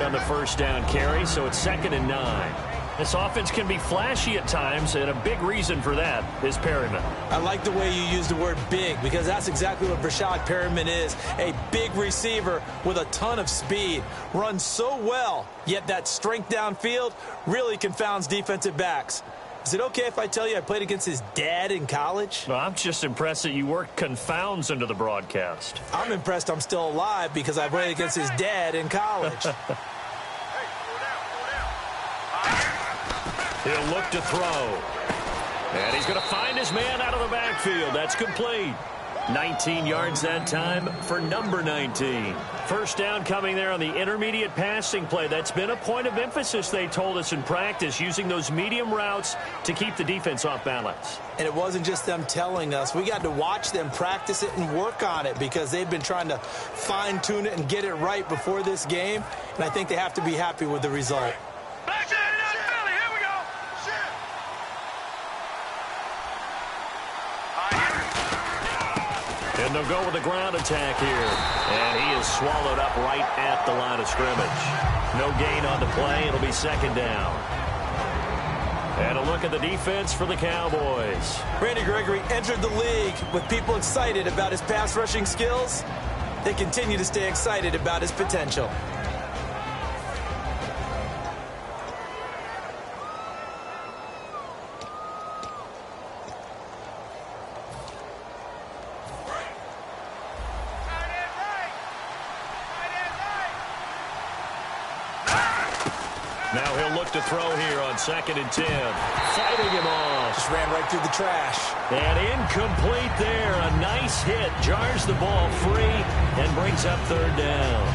on the first down carry, so it's 2nd and 9. This offense can be flashy at times, and a big reason for that is Perryman. I like the way you use the word big, because that's exactly what Brashad Perryman is, a big receiver with a ton of speed. Runs so well, yet that strength downfield really confounds defensive backs. Is it okay if I tell you I played against his dad in college? Well, I'm just impressed that you worked confounds into the broadcast. I'm impressed I'm still alive because I played against his dad in college. He'll look to throw. And he's going to find his man out of the backfield. That's complete. 19 yards that time for number 19. First down coming there on the intermediate passing play. That's been a point of emphasis, they told us in practice, using those medium routes to keep the defense off balance. And it wasn't just them telling us. We got to watch them practice it and work on it because they've been trying to fine-tune it and get it right before this game. And I think they have to be happy with the result. And they'll go with a ground attack here. And he is swallowed up right at the line of scrimmage. No gain on the play. It'll be 2nd down. And a look at the defense for the Cowboys. Randy Gregory entered the league with people excited about his pass rushing skills. They continue to stay excited about his potential. Now he'll look to throw here on 2nd and 10. Fighting him off. Just ran right through the trash. And incomplete there. A nice hit. Jars the ball free and brings up 3rd down.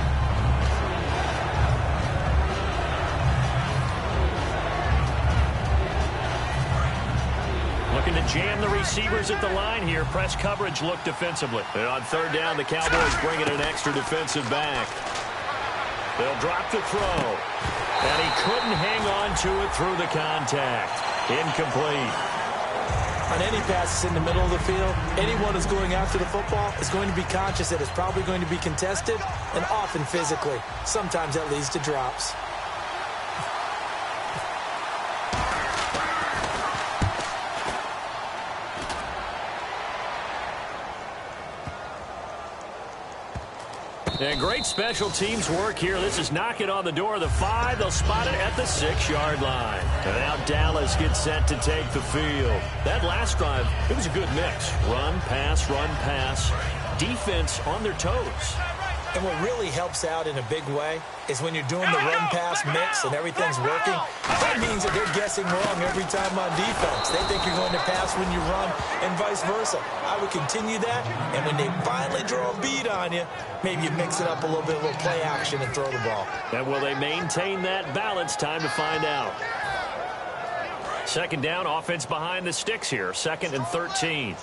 Looking to jam the receivers at the line here. Press coverage look defensively. And on 3rd down, the Cowboys bring in an extra defensive back. They'll drop the throw. And he couldn't hang on to it through the contact. Incomplete. On any passes in the middle of the field, anyone who's going after the football is going to be conscious that it's probably going to be contested and often physically. Sometimes that leads to drops. And great special teams work here. This is knocking on the door of the 5. They'll spot it at the 6-yard line. And now Dallas gets set to take the field. That last drive, it was a good mix. Run, pass, defense on their toes. And what really helps out in a big way is when you're doing the run-pass mix and everything's working, that means that they're guessing wrong every time on defense. They think you're going to pass when you run and vice versa. I would continue that, and when they finally draw a bead on you, maybe you mix it up a little bit, a little play action and throw the ball. And will they maintain that balance? Time to find out. 2nd down, offense behind the sticks here. 2nd and 13.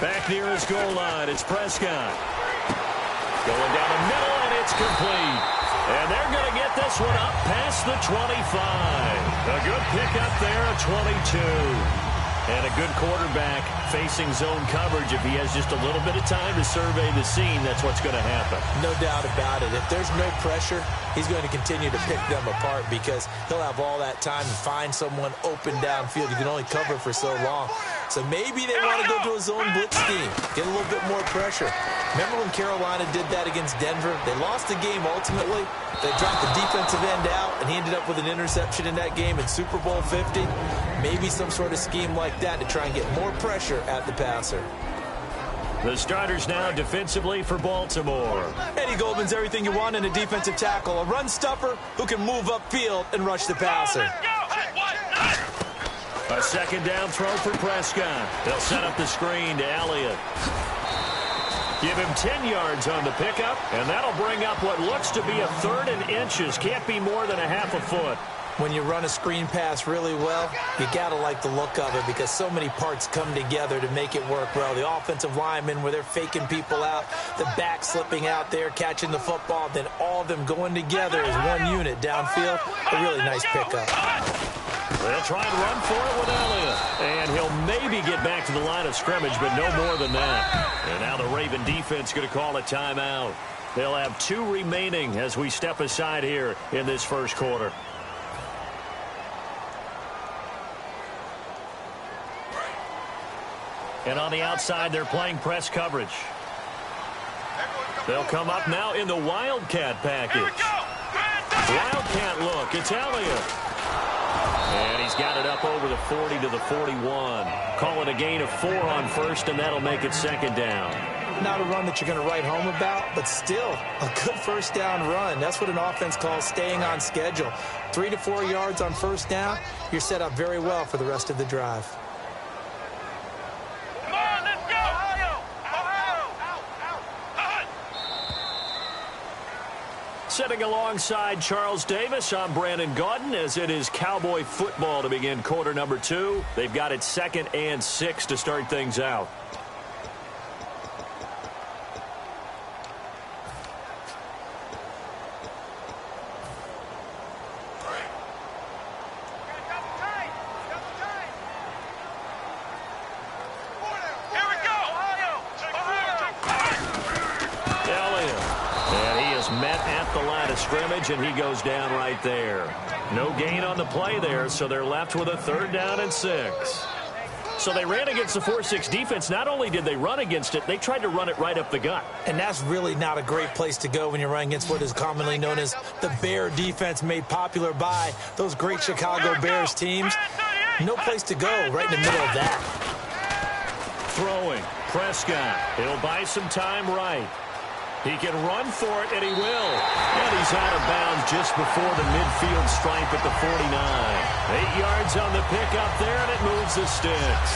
Back near his goal line, it's Prescott. Going down the middle, and it's complete. And they're going to get this one up past the 25. A good pickup there, a 22. And a good quarterback facing zone coverage. If he has just a little bit of time to survey the scene, that's what's going to happen. No doubt about it. If there's no pressure, he's going to continue to pick them apart because he'll have all that time to find someone open downfield. You can only cover for so long. So maybe they want to go to a zone blitz scheme, get a little bit more pressure. Remember when Carolina did that against Denver? They lost the game ultimately. They dropped the defensive end out, and he ended up with an interception in that game in Super Bowl 50. Maybe some sort of scheme like that to try and get more pressure at the passer. The starters now defensively for Baltimore. Eddie Goldman's everything you want in a defensive tackle. A run stuffer who can move upfield and rush the passer. A 2nd down throw for Prescott. They'll set up the screen to Elliott. Give him 10 yards on the pickup, and that'll bring up what looks to be a 3rd and inches. Can't be more than a half a foot. When you run a screen pass really well, you got to like the look of it because so many parts come together to make it work well. The offensive linemen where they're faking people out, the back slipping out there, catching the football, then all of them going together as one unit downfield. A really nice pickup. They'll try and run for it with Elliott. And he'll maybe get back to the line of scrimmage, but no more than that. And now the Raven defense going to call a timeout. They'll have 2 remaining as we step aside here in this first quarter. And on the outside, they're playing press coverage. They'll come up now in the Wildcat package. Wildcat look. It's Elliott. And he's got it up over the 40 to the 41. Call it a gain of 4 on first, and that'll make it second down. Not a run that you're going to write home about, but still a good first down run. That's what an offense calls staying on schedule. 3 to 4 yards on first down, you're set up very well for the rest of the drive. Sitting alongside Charles Davis, I'm Brandon Gaudin, as it is Cowboy football to begin quarter number 2. They've got it 2nd and 6 to start things out. Scrimmage, and he goes down right there. No gain on the play there, so they're left with a 3rd down and 6. So they ran against the 4-6 defense. Not only did they run against it, they tried to run it right up the gut. And that's really not a great place to go when you're running against what is commonly known as the Bear defense, made popular by those great Chicago Bears teams. No place to go right in the middle of that. Throwing. Prescott. He'll buy some time right. He can run for it, and he will. And he's out of bounds just before the midfield stripe at the 49. 8 yards on the pickup there, and it moves the sticks.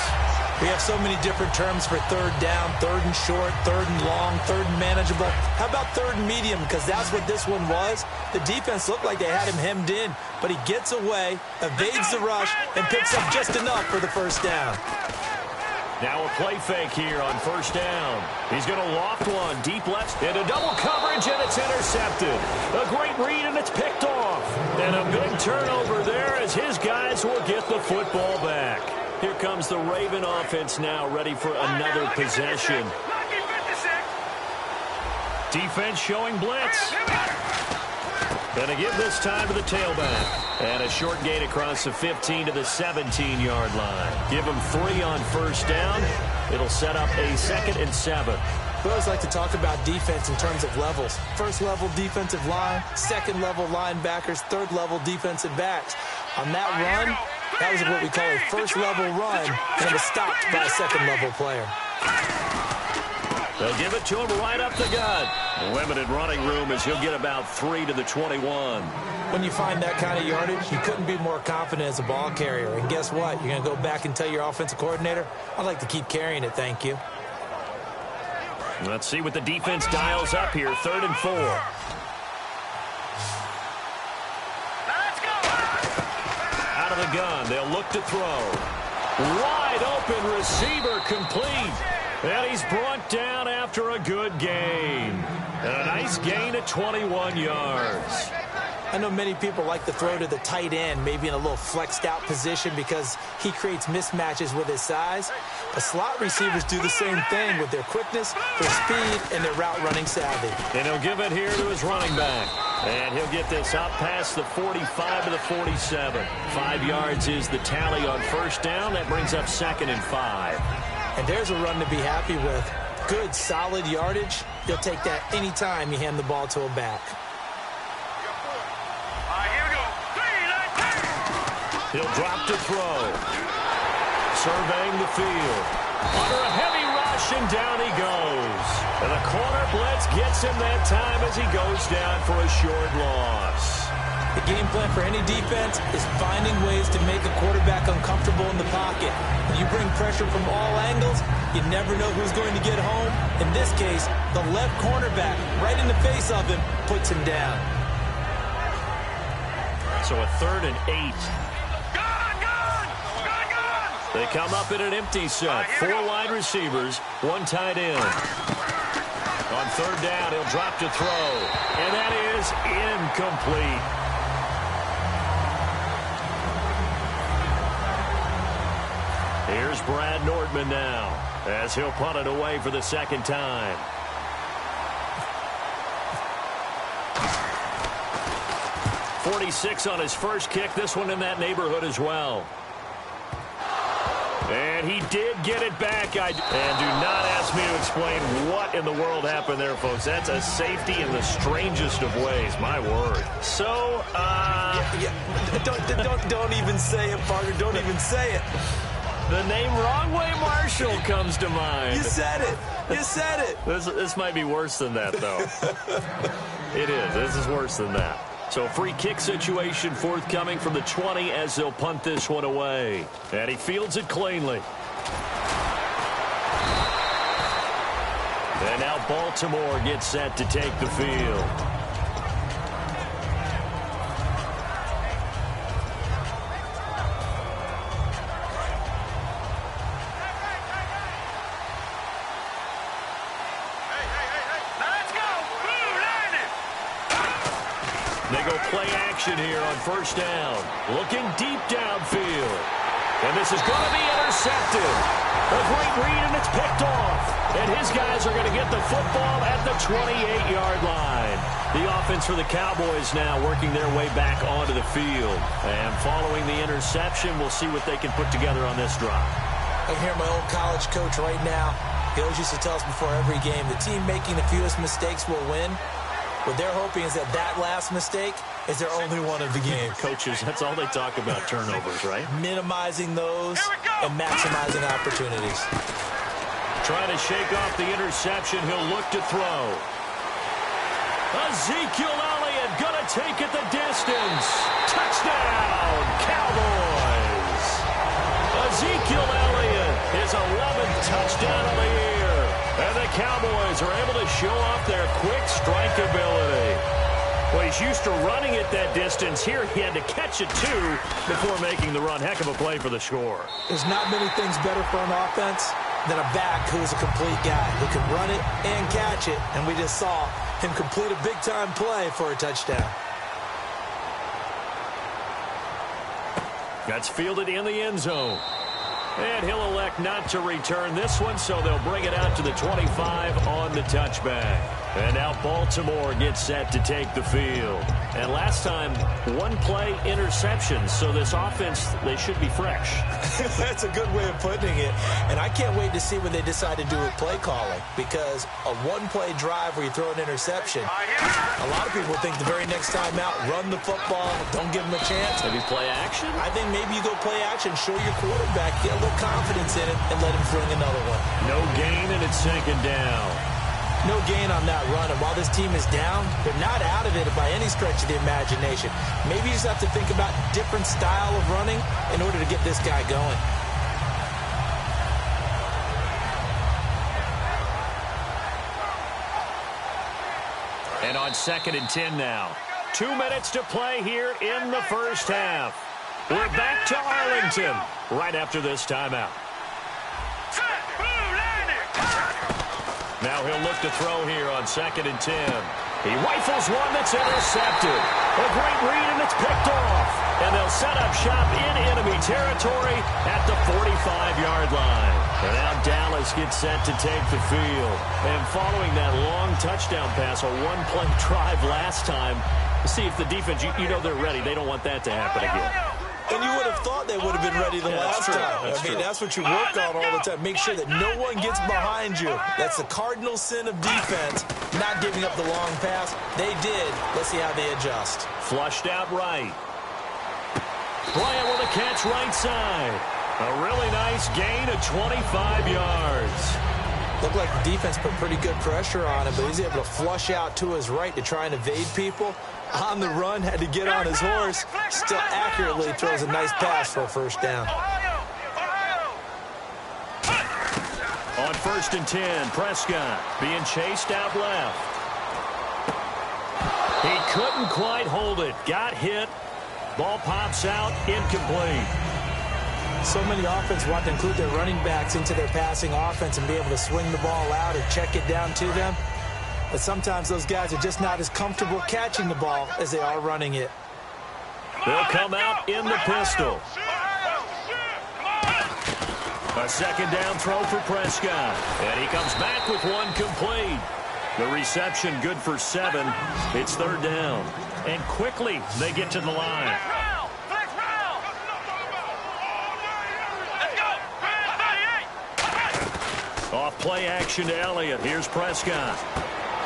We have so many different terms for 3rd down, 3rd and short, 3rd and long, 3rd and manageable. How about 3rd and medium? Because that's what this one was. The defense looked like they had him hemmed in, but he gets away, evades the rush, and picks up just enough for the first down. Now a play fake here on first down. He's going to loft one deep left into double coverage, and it's intercepted. A great read, and it's picked off. And a big turnover there as his guys will get the football back. Here comes the Raven offense now, ready for another possession. Defense showing blitz. Going to give this time to the tailback. And a short gain across the 15 to the 17-yard line. Give him 3 on first down. It'll set up a 2nd and 7. We always like to talk about defense in terms of levels. First level defensive line, second level linebackers, third level defensive backs. On that run, that was what we call a first level run, and it was stopped by a second level player. They'll give it to him right up the gut. Limited running room as he'll get about 3 to the 21. When you find that kind of yardage, you couldn't be more confident as a ball carrier. And guess what? You're going to go back and tell your offensive coordinator, I'd like to keep carrying it, thank you. Let's see what the defense dials up here. 3rd and 4. Out of the gun. They'll look to throw. Wide open receiver complete. And he's brought down after a good gain. And a nice gain at 21 yards. I know many people like to throw to the tight end, maybe in a little flexed out position because he creates mismatches with his size. But slot receivers do the same thing with their quickness, their speed, and their route running savvy. And he'll give it here to his running back. And he'll get this up past the 45 to the 47. 5 yards is the tally on first down. That brings up 2nd and 5. And there's a run to be happy with. Good, solid yardage. You'll take that anytime you hand the ball to a back. He'll drop to throw. Surveying the field. Under a heavy rush, and down he goes. And the corner blitz gets him that time as he goes down for a short loss. The game plan for any defense is finding ways to make a quarterback uncomfortable in the pocket. When you bring pressure from all angles, you never know who's going to get home. In this case, the left cornerback, right in the face of him, puts him down. So a 3rd and 8. They come up in an empty set. 4 wide receivers, 1 tight end. On 3rd down, he'll drop to throw. And that is incomplete. Here's Brad Nordman now as he'll punt it away for the second time. .46 on his first kick. This one in that neighborhood as well. And he did get it back. And do not ask me to explain what in the world happened there, folks. That's a safety in the strangest of ways. My word. So, Don't even say it, partner. Don't even say it. The name Wrong Way Marshall comes to mind. You said it. You said it. This might be worse than that, though. It is. This is worse than that. So free kick situation forthcoming from the 20 as they'll punt this one away. And he fields it cleanly. And now Baltimore gets set to take the field. They go play action here on first down. Looking deep downfield. And this is going to be intercepted. A great read, and it's picked off. And his guys are going to get the football at the 28-yard line. The offense for the Cowboys now working their way back onto the field. And following the interception, we'll see what they can put together on this drive. I hear my old college coach right now. He always used to tell us before every game, the team making the fewest mistakes will win. What they're hoping is that last mistake is their only one of the game. Coaches, that's all they talk about, turnovers, right? Minimizing those and maximizing opportunities. Trying to shake off the interception. He'll look to throw. Ezekiel Elliott going to take it the distance. Touchdown, Cowboys. Ezekiel Elliott, his 11th touchdown of the year. And the Cowboys are able to show off their quick strike ability. Well, he's used to running it that distance. Here he had to catch it, too, before making the run. Heck of a play for the score. There's not many things better for an offense than a back who is a complete guy who can run it and catch it. And we just saw him complete a big-time play for a touchdown. That's fielded in the end zone. And he'll elect not to return this one, so they'll bring it out to the 25 on the touchback. And now Baltimore gets set to take the field. And last time, one-play interception, so this offense, they should be fresh. That's a good way of putting it. And I can't wait to see what they decide to do with play calling, because a one-play drive where you throw an interception, a lot of people think the very next time out, run the football, don't give them a chance. Maybe play action? I think maybe you go play action, show your quarterback, get a little confidence in it, and let him fling another one. No gain, and it's second down. No gain on that run, and while this team is down, they're not out of it by any stretch of the imagination. Maybe you just have to think about different style of running in order to get this guy going. And on 2nd and 10 now. 2 minutes to play here in the first half. We're back to Arlington right after this timeout. Now he'll look to throw here on 2nd and 10. He rifles one that's intercepted. A great read, and it's picked off. And they'll set up shop in enemy territory at the 45-yard line. And now Dallas gets set to take the field. And following that long touchdown pass, a one-play drive last time, see if the defense, you know they're ready. They don't want that to happen again. And you would have thought they would have been ready the last time. That's what you work on all the time. Make sure that no one gets behind you. That's the cardinal sin of defense, not giving up the long pass. They did. Let's see how they adjust. Flushed out right. Bryant with a catch right side. A really nice gain of 25 yards. Looked like the defense put pretty good pressure on him, but he's able to flush out to his right to try and evade people. On the run, had to get on his horse. Still accurately throws a nice pass for a first down. On 1st and 10, Prescott being chased out left. He couldn't quite hold it. Got hit. Ball pops out, incomplete. So many offenses want to include their running backs into their passing offense and be able to swing the ball out or check it down to them. But sometimes those guys are just not as comfortable catching the ball as they are running it. They'll come out in the pistol. A second down throw for Prescott. And he comes back with one complete. The reception good for 7. It's third down. And quickly they get to the line. Off play action to Elliott. Here's Prescott.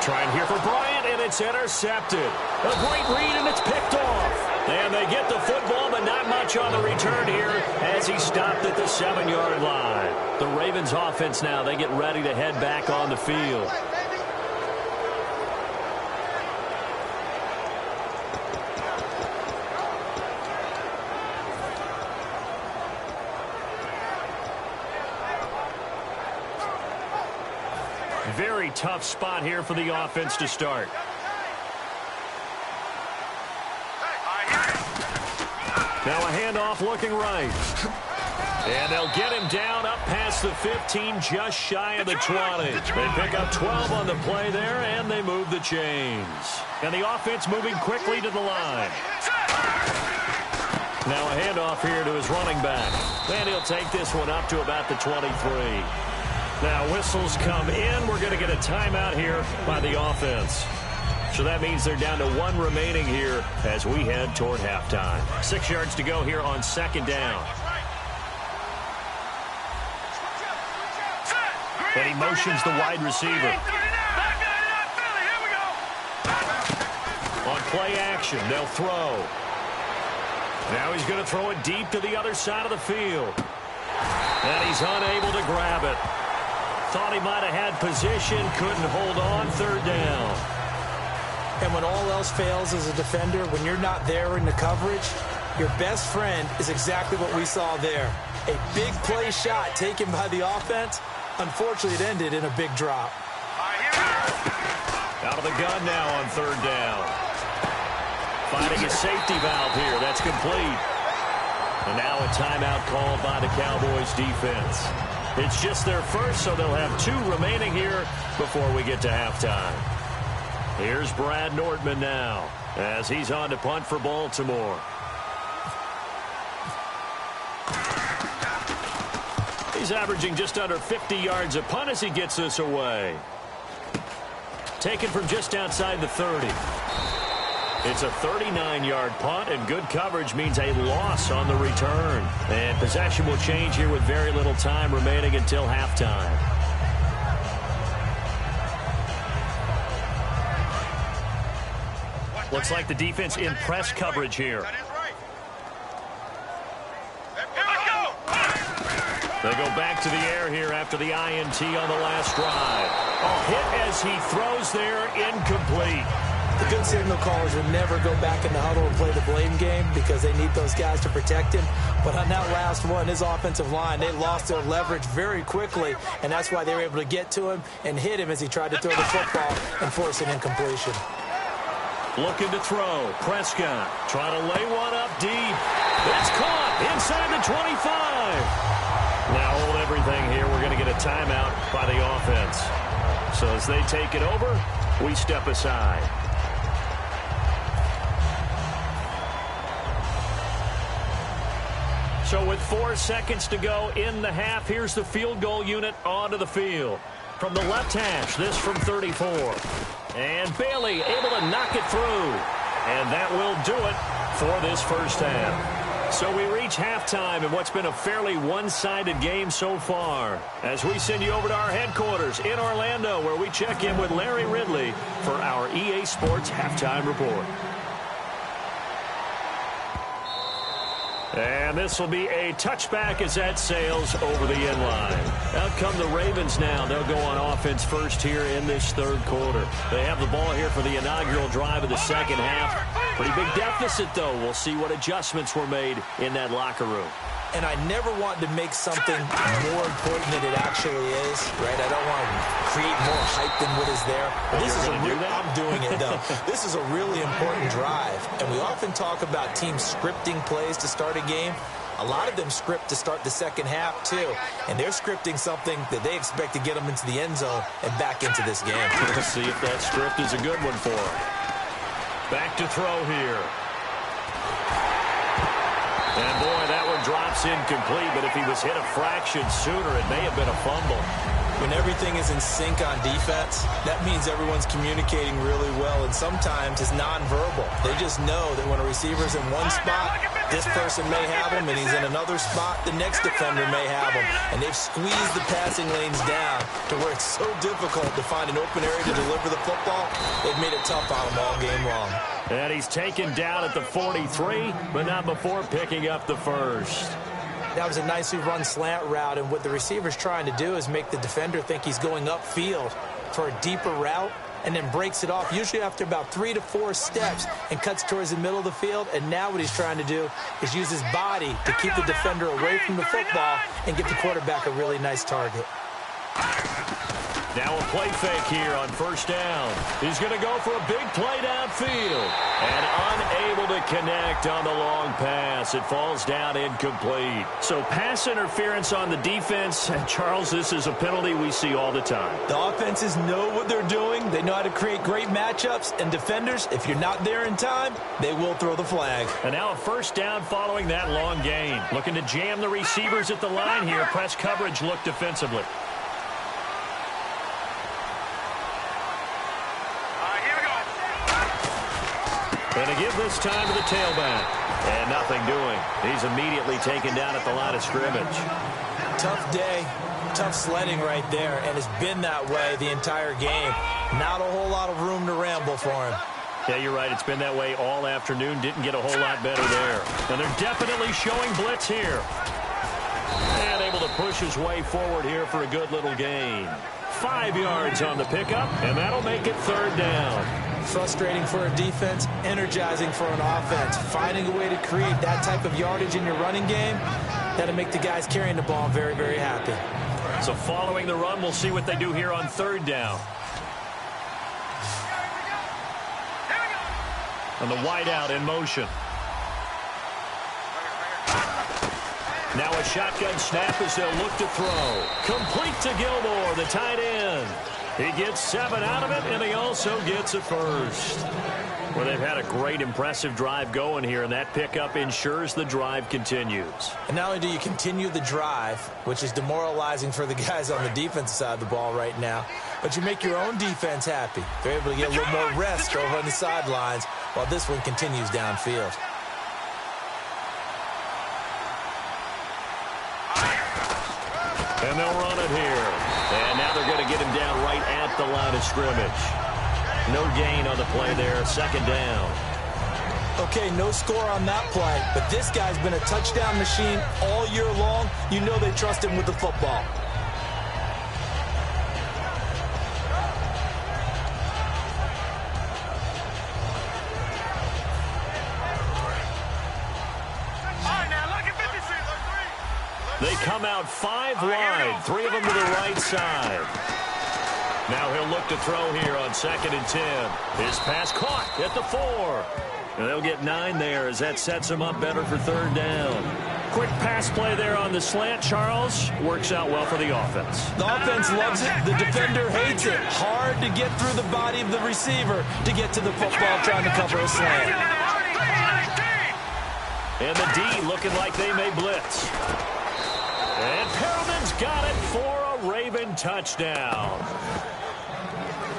Trying here for Bryant, and it's intercepted. A great read, and it's picked off. And they get the football, but not much on the return here as he stopped at the 7-yard line. The Ravens offense now, they get ready to head back on the field. Very tough spot here for the offense to start. Now a handoff looking right. And they'll get him down up past the 15, just shy of the 20. They pick up 12 on the play there, and they move the chains. And the offense moving quickly to the line. Now a handoff here to his running back. And he'll take this one up to about the 23. Now whistles come in. We're going to get a timeout here by the offense. So that means they're down to 1 remaining here as we head toward halftime. 6 yards to go here on second down. And he motions the wide receiver. On play action, they'll throw. Now he's going to throw it deep to the other side of the field. And he's unable to grab it. Thought he might have had position, couldn't hold on, third down. And when all else fails as a defender, when you're not there in the coverage, your best friend is exactly what we saw there. A big play shot taken by the offense. Unfortunately, it ended in a big drop. Out of the gun now on third down. Finding a safety valve here. That's complete. And now a timeout called by the Cowboys defense. It's just their first, so they'll have 2 remaining here before we get to halftime. Here's Brad Nordman now as he's on to punt for Baltimore. He's averaging just under 50 yards a punt as he gets this away. Taken from just outside the 30. It's a 39-yard punt, and good coverage means a loss on the return. And possession will change here with very little time remaining until halftime. Looks like the defense in press coverage here. They go back to the air here after the INT on the last drive. A hit as he throws there, incomplete. The good signal callers would never go back in the huddle and play the blame game because they need those guys to protect him. But on that last one, his offensive line, they lost their leverage very quickly, and that's why they were able to get to him and hit him as he tried to throw the football and force an incompletion. Looking to throw. Prescott trying to lay one up deep. That's caught inside the 25. Now hold everything here. We're going to get a timeout by the offense. So as they take it over, we step aside. So with 4 seconds to go in the half, here's the field goal unit onto the field. From the left hash, this from 34. And Bailey able to knock it through. And that will do it for this first half. So we reach halftime in what's been a fairly one-sided game so far. As we send you over to our headquarters in Orlando, where we check in with Larry Ridley for our EA Sports Halftime Report. And this will be a touchback as that sails over the end line. Out come the Ravens now. They'll go on offense first here in this third quarter. They have the ball here for the inaugural drive of the second half. Pretty big deficit, though. We'll see what adjustments were made in that locker room. And I never want to make something more important than it actually is, right? I don't want to create more hype than what is there. But this is I'm doing it, though. This is a really important drive. And we often talk about teams scripting plays to start a game. A lot of them script to start the second half, too. And they're scripting something that they expect to get them into the end zone and back into this game. Let's see if that script is a good one for them. Back to throw here. And, boy, that one one drops incomplete, but if he was hit a fraction sooner, it may have been a fumble. When everything is in sync on defense, that means everyone's communicating really well, and sometimes it's nonverbal. They just know that when a receiver's in one spot, this person may have him, and he's in another spot, the next defender may have him. And they've squeezed the passing lanes down to where it's so difficult to find an open area to deliver the football. They've made it tough on him all game long. And he's taken down at the 43, but not before picking up the first. That was a nicely run slant route, and what the receiver's trying to do is make the defender think he's going upfield for a deeper route, and then breaks it off, usually after about 3 to 4 steps, and cuts towards the middle of the field. And now what he's trying to do is use his body to keep the defender away from the football and get the quarterback a really nice target. Now a play fake here on first down. He's going to go for a big play downfield. And unable to connect on the long pass. It falls down incomplete. So pass interference on the defense. And Charles, this is a penalty we see all the time. The offenses know what they're doing. They know how to create great matchups. And defenders, if you're not there in time, they will throw the flag. And now a first down following that long gain. Looking to jam the receivers at the line here. Press coverage look defensively. And to give this time to the tailback. And nothing doing. He's immediately taken down at the line of scrimmage. Tough day, tough sledding right there, and it's been that way the entire game. Not a whole lot of room to ramble for him. Yeah, you're right. It's been that way all afternoon. Didn't get a whole lot better there. And they're definitely showing blitz here. And able to push his way forward here for a good little gain. 5 yards on the pickup, and that'll make it third down. Frustrating for a defense, energizing for an offense. Finding a way to create that type of yardage in your running game, that'll make the guys carrying the ball very, very happy. So following the run, we'll see what they do here on third down. And the wideout in motion. Now a shotgun snap as they'll look to throw. Complete to Gilmore, the tight end. He gets 7 out of it, and he also gets a first. Well, they've had a great, impressive drive going here, and that pickup ensures the drive continues. And not only do you continue the drive, which is demoralizing for the guys on the defensive side of the ball right now, but you make your own defense happy. They're able to get a little more rest over on the sidelines while this one continues downfield. And they'll run it here. And now they're going to get him down right at the line of scrimmage. No gain on the play there. Second down. Okay, no score on that play, but this guy's been a touchdown machine all year long. You know they trust him with the football. They come out 5 wide, 3 of them to the right side. Now he'll look to throw here on 2nd and 10. His pass caught at the 4. And they'll get 9 there as that sets him up better for third down. Quick pass play there on the slant, Charles. Works out well for the offense. The offense loves it. The defender hates it. Hard to get through the body of the receiver to get to the football trying to cover a slant. And the D looking like they may blitz. And Perriman's got it for a Raven touchdown.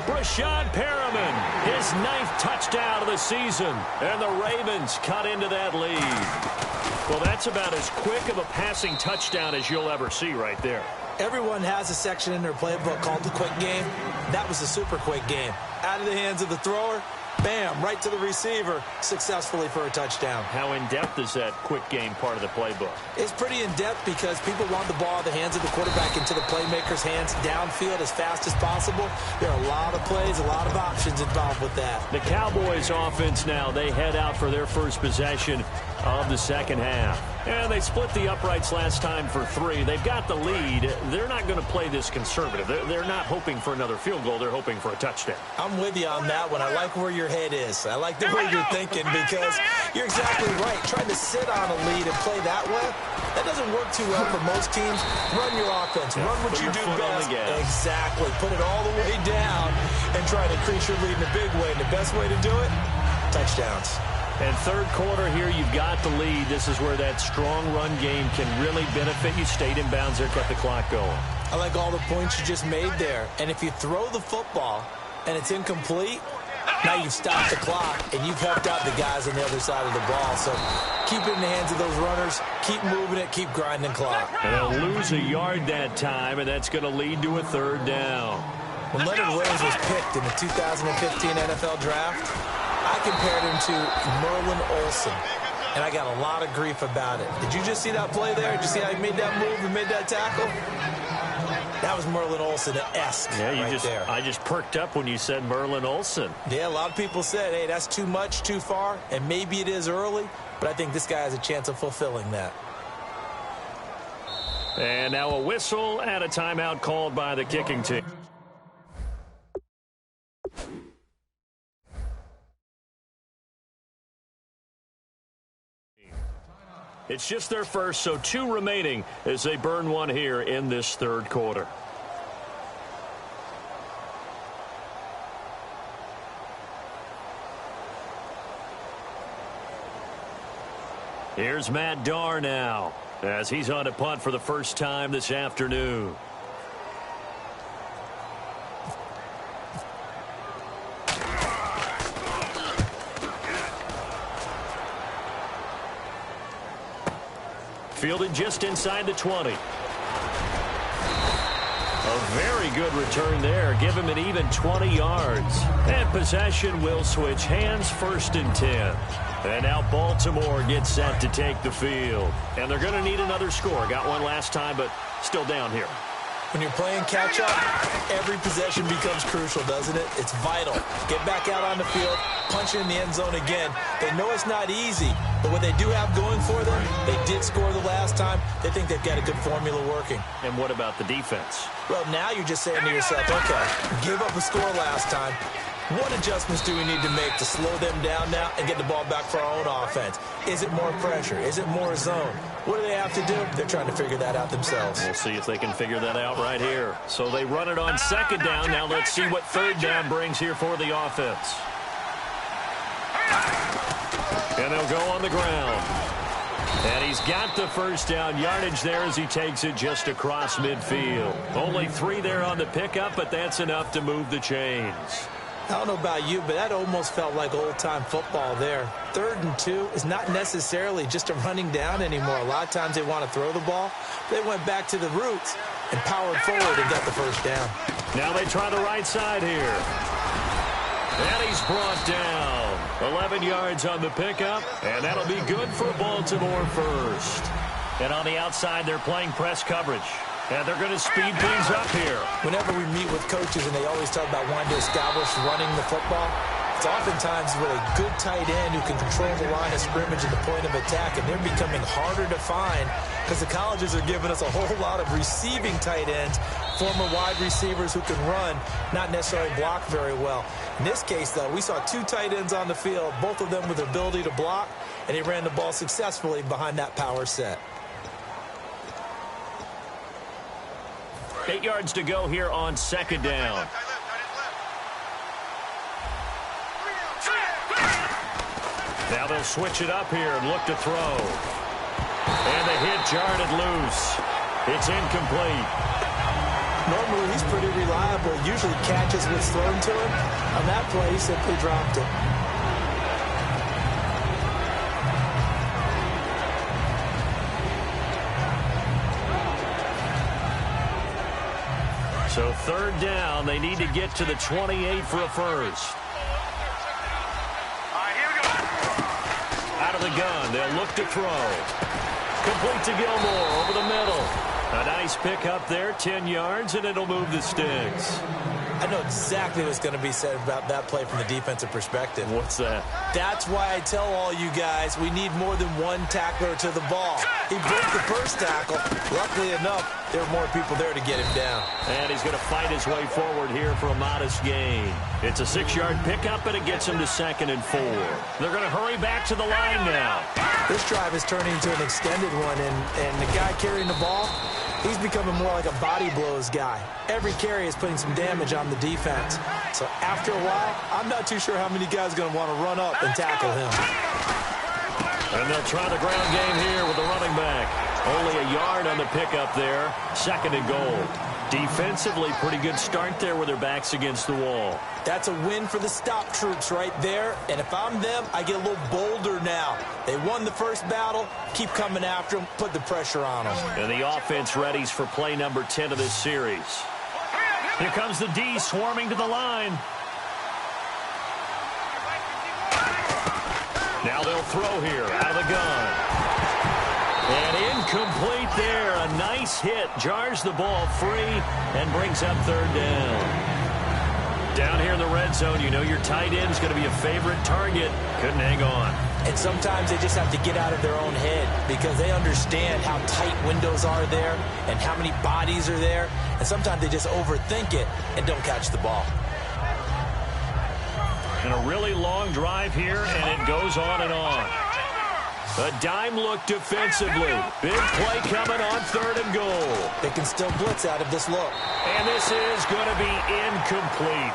Rashad Perriman, his 9th touchdown of the season. And the Ravens cut into that lead. Well, that's about as quick of a passing touchdown as you'll ever see right there. Everyone has a section in their playbook called the quick game. That was a super quick game. Out of the hands of the thrower, bam, right to the receiver, successfully for a touchdown. How in-depth is that quick game part of the playbook? It's pretty in-depth because people want the ball in the hands of the quarterback into the playmaker's hands downfield as fast as possible. There are a lot of plays, a lot of options involved with that. The Cowboys offense now, they head out for their first possession of the second half. And they split the uprights last time for 3. They've got the lead. They're not going to play this conservative. They're not hoping for another field goal. They're hoping for a touchdown. I'm with you on that one. I like where your head is. I like the way you're thinking because you're exactly right. Trying to sit on a lead and play that way, that doesn't work too well for most teams. Run your offense. Run what you do best. Exactly. Put it all the way down and try to increase your lead in a big way. And the best way to do it, touchdowns. And third quarter here, you've got the lead. This is where that strong run game can really benefit you. Stayed in bounds there, kept the clock going. I like all the points you just made there. And if you throw the football and it's incomplete, now you've stopped the clock and you've helped out the guys on the other side of the ball. So keep it in the hands of those runners. Keep moving it. Keep grinding clock. And they'll lose a yard that time, and that's going to lead to a third down. When Leonard Williams was picked in the 2015 NFL Draft, I compared him to Merlin Olsen, and I got a lot of grief about it. Did you just see that play there? Did you see how he made that move and made that tackle? That was Merlin Olsen-esque there. I just perked up when you said Merlin Olsen. Yeah, a lot of people said, hey, that's too much, too far, and maybe it is early, but I think this guy has a chance of fulfilling that. And now a whistle and a timeout called by the kicking team. It's just their first, so 2 remaining as they burn one here in this third quarter. Here's Matt Darr now as he's on a punt for the first time this afternoon. Fielded just inside the 20. A very good return there. Give him an even 20 yards. And possession will switch hands, 1st and 10. And now Baltimore gets set to take the field. And they're going to need another score. Got one last time, but still down here. When you're playing catch-up, every possession becomes crucial, doesn't it? It's vital. Get back out on the field, punch it in the end zone again. They know it's not easy, but what they do have going for them, they did score the last time. They think they've got a good formula working. And what about the defense? Well, now you're just saying to yourself, okay, give up a score last time. What adjustments do we need to make to slow them down now and get the ball back for our own offense? Is it more pressure? Is it more zone? What do they have to do? They're trying to figure that out themselves. We'll see if they can figure that out right here. So they run it on 2nd down. Now let's see what 3rd down brings here for the offense. And they'll go on the ground. And he's got the first down yardage there as he takes it just across midfield. Only 3 there on the pickup, but that's enough to move the chains. I don't know about you, but that almost felt like old-time football there. 3rd and 2 is not necessarily just a running down anymore. A lot of times they want to throw the ball. They went back to the roots and powered forward and got the first down. Now they try the right side here. And he's brought down. 11 yards on the pickup, and that'll be good for Baltimore first. And on the outside, they're playing press coverage. And they're going to speed things up here. Whenever we meet with coaches and they always talk about wanting to establish running the football, it's oftentimes with a good tight end who can control the line of scrimmage and the point of attack, and they're becoming harder to find because the colleges are giving us a whole lot of receiving tight ends, former wide receivers who can run, not necessarily block very well. In this case, though, we saw 2 tight ends on the field, both of them with the ability to block, and he ran the ball successfully behind that power set. 8 yards to go here on 2nd down. Now they'll switch it up here and look to throw. And the hit jarred it loose. It's incomplete. Normally he's pretty reliable. Usually catches what's thrown to him. On that play, he simply dropped it. So 3rd down, they need to get to the 28 for a first. Out of the gun, they'll look to throw. Complete to Gilmore over the middle. A nice pick up there, 10 yards, and it'll move the sticks. I know exactly what's going to be said about that play from the defensive perspective. What's that? That's why I tell all you guys we need more than one tackler to the ball. He broke the first tackle. Luckily enough, there were more people there to get him down. And he's going to fight his way forward here for a modest gain. It's a 6-yard pickup, and it gets him to 2nd and 4. They're going to hurry back to the line now. This drive is turning into an extended one, and the guy carrying the ball, he's becoming more like a body blows guy. Every carry is putting some damage on the defense. So after a while, I'm not too sure how many guys are going to want to run up and tackle him. And they'll try the ground game here with the running back. Only a yard on the pickup there. 2nd and goal. Defensively, pretty good start there with their backs against the wall. That's a win for the stop troops right there. And if I'm them, I get a little bolder now. They won the first battle. Keep coming after them. Put the pressure on them. And the offense readies for play number 10 of this series. Here comes the D swarming to the line. Now they'll throw here out of the gun. And incomplete there. A nice hit. Jars the ball free and brings up 3rd down. Down here in the red zone, you know your tight end's going to be a favorite target. Couldn't hang on. And sometimes they just have to get out of their own head because they understand how tight windows are there and how many bodies are there. And sometimes they just overthink it and don't catch the ball. And a really long drive here, and it goes on and on. A dime look defensively. Big play coming on 3rd and goal. They can still blitz out of this look. And this is going to be incomplete.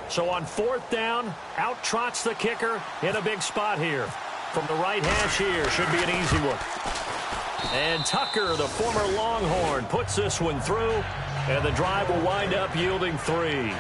So on 4th down, out trots the kicker in a big spot here. From the right hash here, should be an easy one. And Tucker, the former Longhorn, puts this one through, and the drive will wind up yielding 3.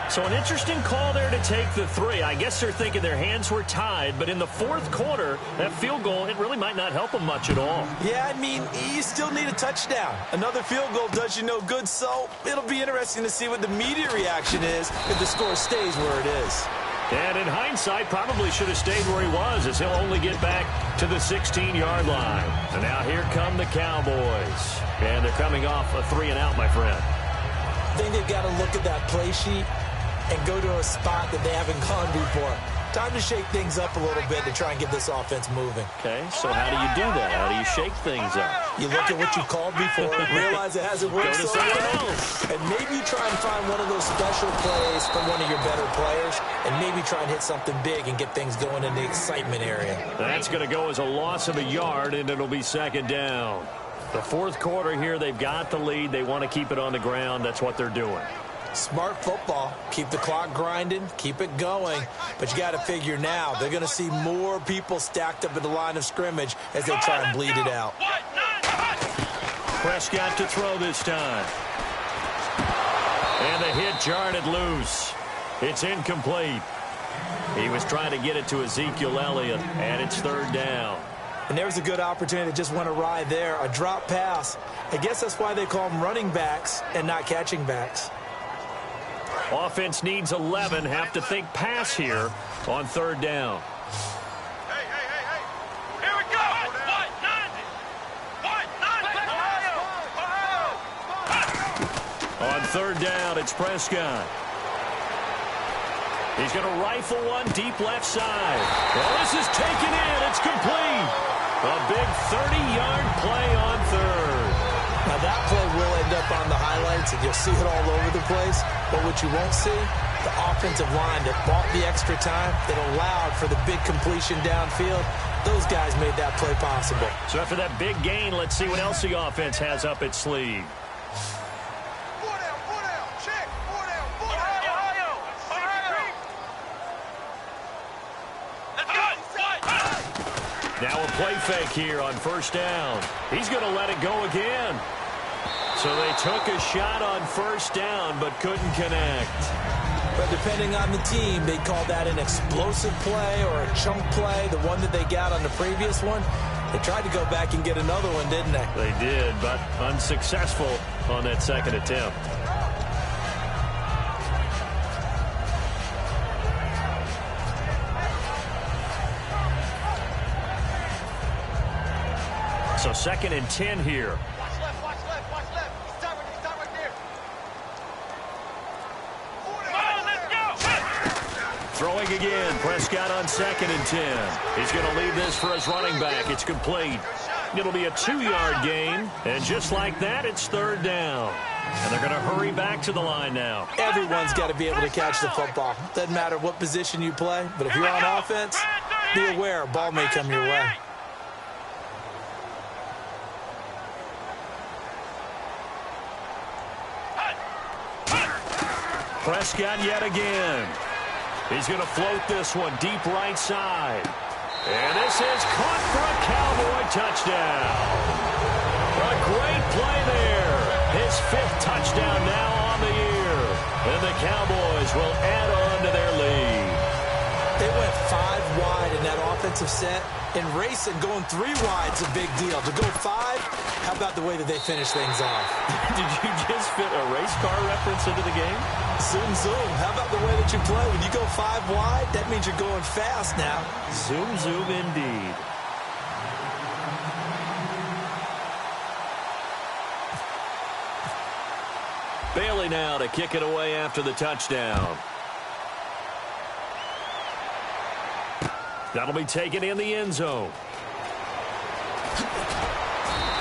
So an interesting call there to take the 3. I guess they're thinking their hands were tied, but in the 4th quarter, that field goal, it really might not help them much at all. Yeah, I mean, you still need a touchdown. Another field goal does you no good, so it'll be interesting to see what the media reaction is if the score stays where it is. And in hindsight, probably should have stayed where he was, as he'll only get back to the 16-yard line. And now here come the Cowboys. And they're coming off a 3-and-out, my friend. I think they've got to look at that play sheet and go to a spot that they haven't gone before. Time to shake things up a little bit to try and get this offense moving. Okay, so how do you do that? How do you shake things up? You look at what you called before, realize it hasn't worked so well, and maybe you try and find one of those special plays from one of your better players, and maybe try and hit something big and get things going in the excitement area. That's going to go as a loss of a yard, and it'll be 2nd down. The 4th quarter here, they've got the lead. They want to keep it on the ground. That's what they're doing. Smart football. Keep the clock grinding. Keep it going. But you got to figure now, they're going to see more people stacked up at the line of scrimmage as they try and bleed it out. Prescott to throw this time. And the hit jarred it loose. It's incomplete. He was trying to get it to Ezekiel Elliott, and it's 3rd down. And there's a good opportunity that just went awry there. A drop pass. I guess that's why they call them running backs and not catching backs. Offense needs 11. Have to think pass here on 3rd down. Hey. Here we go. On 3rd down, it's Prescott. He's going to rifle one deep left side. Well, this is taken in. It's complete. A big 30-yard play on 3rd. Now, that play will end up on the highlights, and you'll see it all over the place. But what you won't see, the offensive line that bought the extra time, that allowed for the big completion downfield, those guys made that play possible. So after that big gain, let's see what else the offense has up its sleeve. Now a play fake here on 1st down. He's going to let it go again. So they took a shot on 1st down but couldn't connect. But depending on the team, they call that an explosive play or a chunk play, the one that they got on the previous one. They tried to go back and get another one, didn't they? They did, but unsuccessful on that 2nd attempt. So 2nd and 10 here. Watch left. Stop right there. Throwing again. Prescott on 2nd and 10. He's going to leave this for his running back. It's complete. It'll be a 2-yard gain. And just like that, it's 3rd down. And they're going to hurry back to the line now. Everyone's got to be able to catch the football. Doesn't matter what position you play, but if you're on offense, be aware a ball may come your way. Prescott yet again. He's going to float this one deep right side. And this is caught for a Cowboy touchdown. A great play there. His 5th touchdown now on the year. And the Cowboys will add on to their lead. They went 5 wide in that offensive set. In racing, going 3 wide's a big deal. To go 5, how about the way that they finish things off? Did you just fit a race car reference into the game? Zoom, zoom. How about the way that you play? When you go 5 wide, that means you're going fast now. Zoom, zoom indeed. Bailey now to kick it away after the touchdown. That'll be taken in the end zone.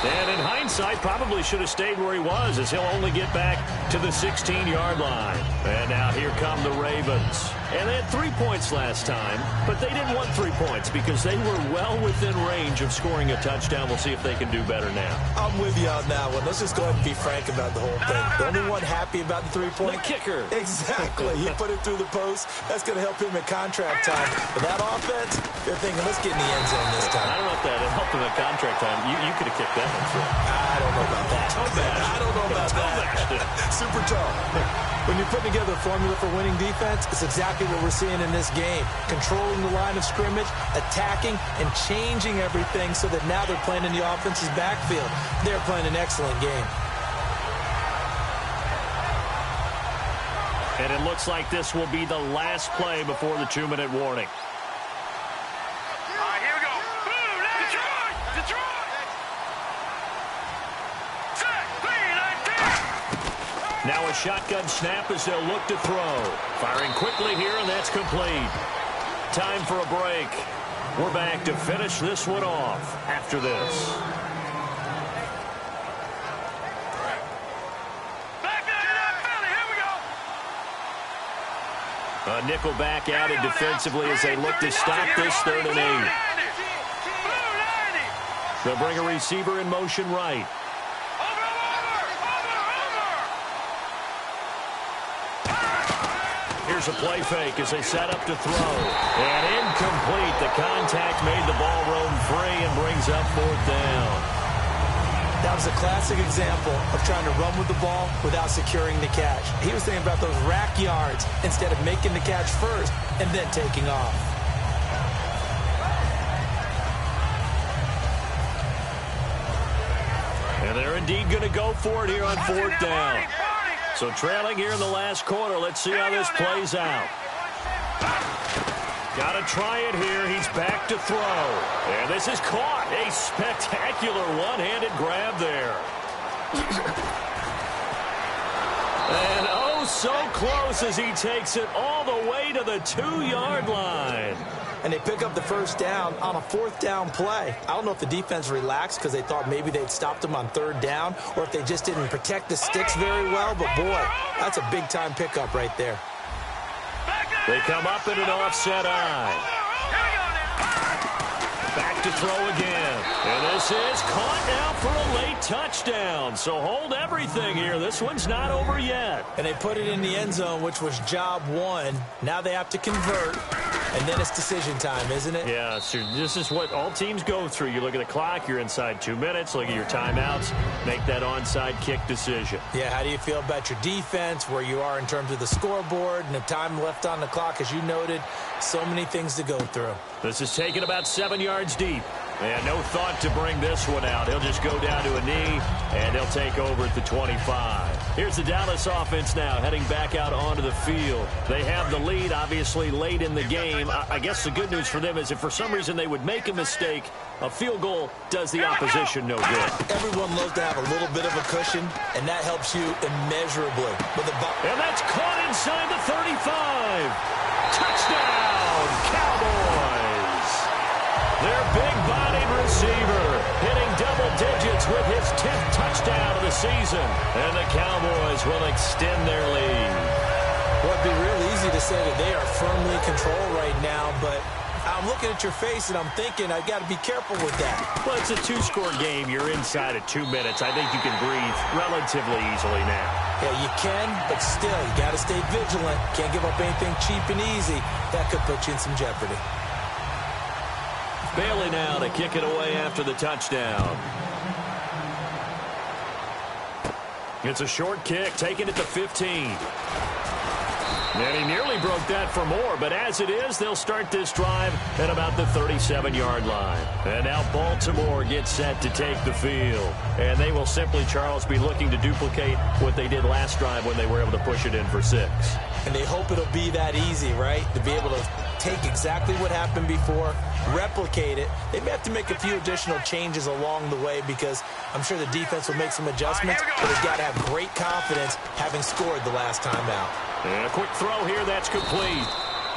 And in hindsight, probably should have stayed where he was, as he'll only get back to the 16-yard line. And now here come the Ravens. And they had 3 points last time, but they didn't want 3 points because they were well within range of scoring a touchdown. We'll see if they can do better now. I'm with you on that one. Let's just go ahead and be frank about the whole thing. The only one happy about the 3-point? The kicker. Exactly. He put it through the post. That's going to help him at contract time. But that offense, they're thinking, let's get in the end zone this time. I don't know if that helped him at contract time. You could have kicked that one through. I don't know about that. I don't know about that. Super tough. When you're putting together a formula for winning defense, it's exactly what we're seeing in this game. Controlling the line of scrimmage, attacking, and changing everything so that now they're playing in the offense's backfield. They're playing an excellent game. And it looks like this will be the last play before the 2-minute warning. All right, here we go. Boom, Detroit! Detroit! Set, clean, right there! Now a shotgun snap as they'll look to throw. Firing quickly here, and that's complete. Time for a break. We're back to finish this one off after this. Back to Philly, here we go! A nickel back added defensively as they look to stop this 3rd and 8. They'll bring a receiver in motion right. Here's a play fake as they set up to throw. And incomplete. The contact made the ball roam free and brings up 4th down. That was a classic example of trying to run with the ball without securing the catch. He was thinking about those rack yards instead of making the catch first and then taking off. And they're indeed going to go for it here on 4th down. So trailing here in the last quarter. Let's see how this plays out. Got to try it here. He's back to throw. And this is caught. A spectacular one-handed grab there. And oh, so close as he takes it all the way to the 2-yard line. And they pick up the 1st down on a 4th down play. I don't know if the defense relaxed because they thought maybe they'd stopped them on 3rd down or if they just didn't protect the sticks very well. But, boy, that's a big-time pickup right there. They come up in an offset eye. Back to throw again. And this is caught now for a late touchdown. So hold everything here. This one's not over yet. And they put it in the end zone, which was job 1. Now they have to convert. And then it's decision time, isn't it? Yeah, so this is what all teams go through. You look at the clock, you're inside 2 minutes, look at your timeouts, make that onside kick decision. Yeah, how do you feel about your defense, where you are in terms of the scoreboard and the time left on the clock, as you noted? So many things to go through. This is taken about 7 yards deep. And no thought to bring this one out. He'll just go down to a knee, and he'll take over at the 25. Here's the Dallas offense now, heading back out onto the field. They have the lead, obviously, late in the game. I guess the good news for them is if for some reason they would make a mistake, a field goal does the opposition no good. Everyone loves to have a little bit of a cushion, and that helps you immeasurably. And that's caught inside the 35. Touchdown, Cowboys! Their big-bodied receiver hitting double digits with his 10th touchdown of the season. And the Cowboys will extend their lead. Well, it'd be real easy to say that they are firmly in control right now, but I'm looking at your face and I'm thinking I've got to be careful with that. Well, it's a two-score game. You're inside at 2 minutes. I think you can breathe relatively easily now. Yeah, you can, but still, you got to stay vigilant. Can't give up anything cheap and easy. That could put you in some jeopardy. Bailey now to kick it away after the touchdown. It's a short kick, taking it to 15. And he nearly broke that for more, but as it is, they'll start this drive at about the 37-yard line. And now Baltimore gets set to take the field. And they will simply, Charles, be looking to duplicate what they did last drive when they were able to push it in for 6. And they hope it'll be that easy, right? To be able to take exactly what happened before, replicate it. They may have to make a few additional changes along the way because I'm sure the defense will make some adjustments, but they've got to have great confidence having scored the last time out. And a quick throw here, that's complete.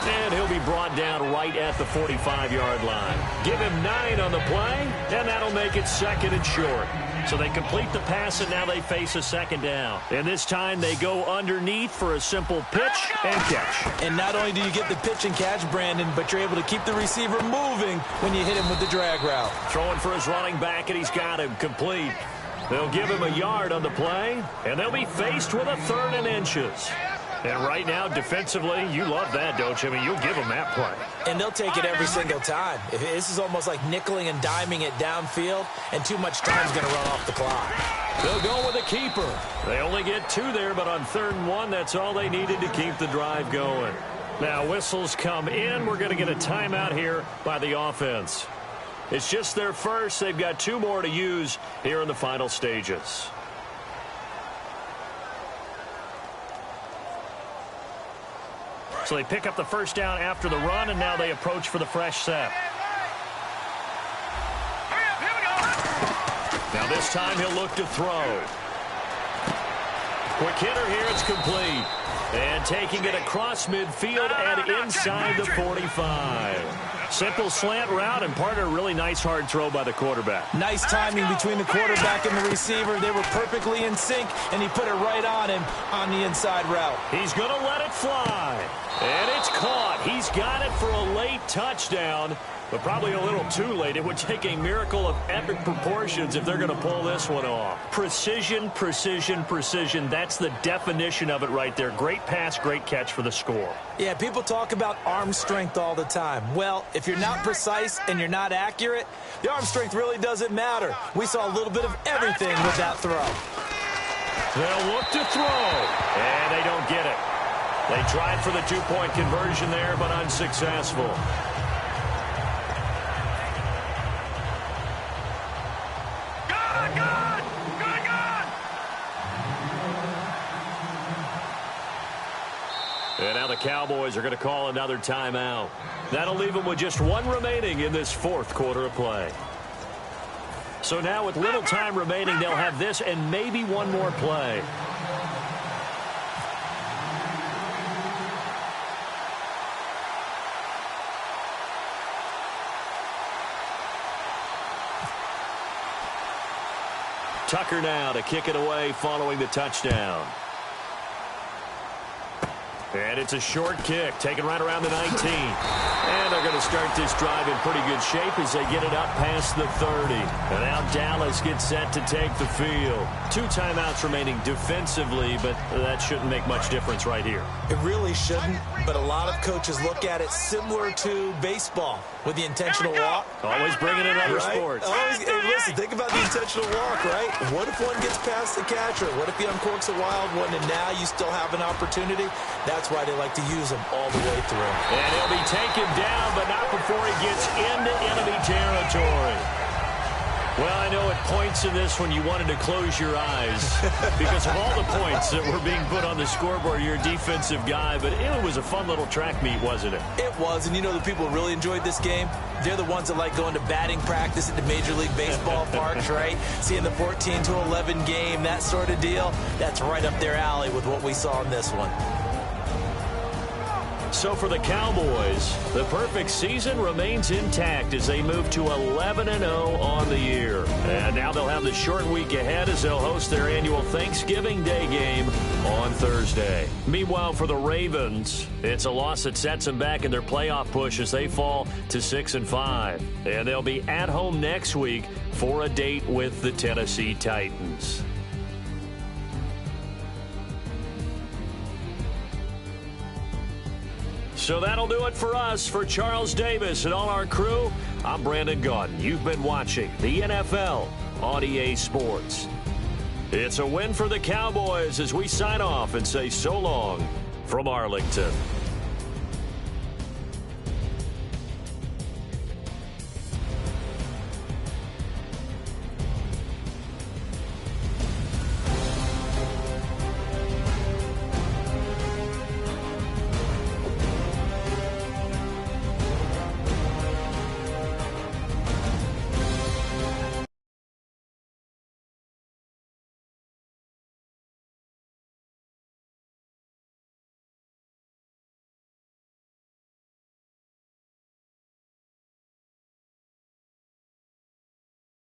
And he'll be brought down right at the 45-yard line. Give him 9 on the play, and that'll make it 2nd and short. So they complete the pass, and now they face a 2nd down. And this time they go underneath for a simple pitch and catch. And not only do you get the pitch and catch, Brandon, but you're able to keep the receiver moving when you hit him with the drag route. Throwing for his running back, and he's got him complete. They'll give him a yard on the play, and they'll be faced with a 3rd and inches. And right now, defensively, you love that, don't you? I mean, you'll give them that play. And they'll take it every single time. This is almost like nickeling and diming it downfield, and too much time's going to run off the clock. They'll go with a keeper. They only get 2 there, but on 3rd and 1, that's all they needed to keep the drive going. Now, whistles come in. We're going to get a timeout here by the offense. It's just their first. They've got 2 more to use here in the final stages. So they pick up the first down after the run, and now they approach for the fresh set. Now this time he'll look to throw. Quick hitter here, it's complete. And taking it across midfield and inside the 45. Simple slant route and part of a really nice hard throw by the quarterback. Nice timing between the quarterback and the receiver. They were perfectly in sync, and he put it right on him on the inside route. He's going to let it fly. And it's caught. He's got it for a late touchdown, but probably a little too late. It would take a miracle of epic proportions if they're going to pull this one off. Precision, precision, precision. That's the definition of it right there. Great pass, great catch for the score. Yeah, people talk about arm strength all the time. Well, if you're not precise and you're not accurate, the arm strength really doesn't matter. We saw a little bit of everything with that throw. They'll look to throw, and they don't get it. They tried for the 2-point conversion there, but unsuccessful. And now the Cowboys are going to call another timeout. That'll leave them with just 1 remaining in this 4th quarter of play. So now with little time remaining, they'll have this and maybe 1 more play. Tucker now to kick it away following the touchdown. And it's a short kick, taken right around the 19. And they're going to start this drive in pretty good shape as they get it up past the 30. And now Dallas gets set to take the field. 2 timeouts remaining defensively, but that shouldn't make much difference right here. It really shouldn't, but a lot of coaches look at it similar to baseball with the intentional walk. Always bringing in other sports. Always, hey, listen, think about the intentional walk, right? What if one gets past the catcher? What if he uncorks a wild one and now you still have an opportunity? That's why they like to use them all the way through. And he'll be taken down, but not before he gets into enemy territory. Well, I know at points in this when you wanted to close your eyes because of all the points that were being put on the scoreboard. You're a defensive guy, but it was a fun little track meet, wasn't it? It was, and you know the people who really enjoyed this game? They're the ones that like going to batting practice at the Major League Baseball parks, right? Seeing the 14-11 game, that sort of deal. That's right up their alley with what we saw in this one. So for the Cowboys, the perfect season remains intact as they move to 11-0 on the year. And now they'll have the short week ahead as they'll host their annual Thanksgiving Day game on Thursday. Meanwhile, for the Ravens, it's a loss that sets them back in their playoff push as they fall to 6-5. And they'll be at home next week for a date with the Tennessee Titans. So that'll do it for us. For Charles Davis and all our crew, I'm Brandon Gaudin. You've been watching the NFL on EA Sports. It's a win for the Cowboys as we sign off and say so long from Arlington.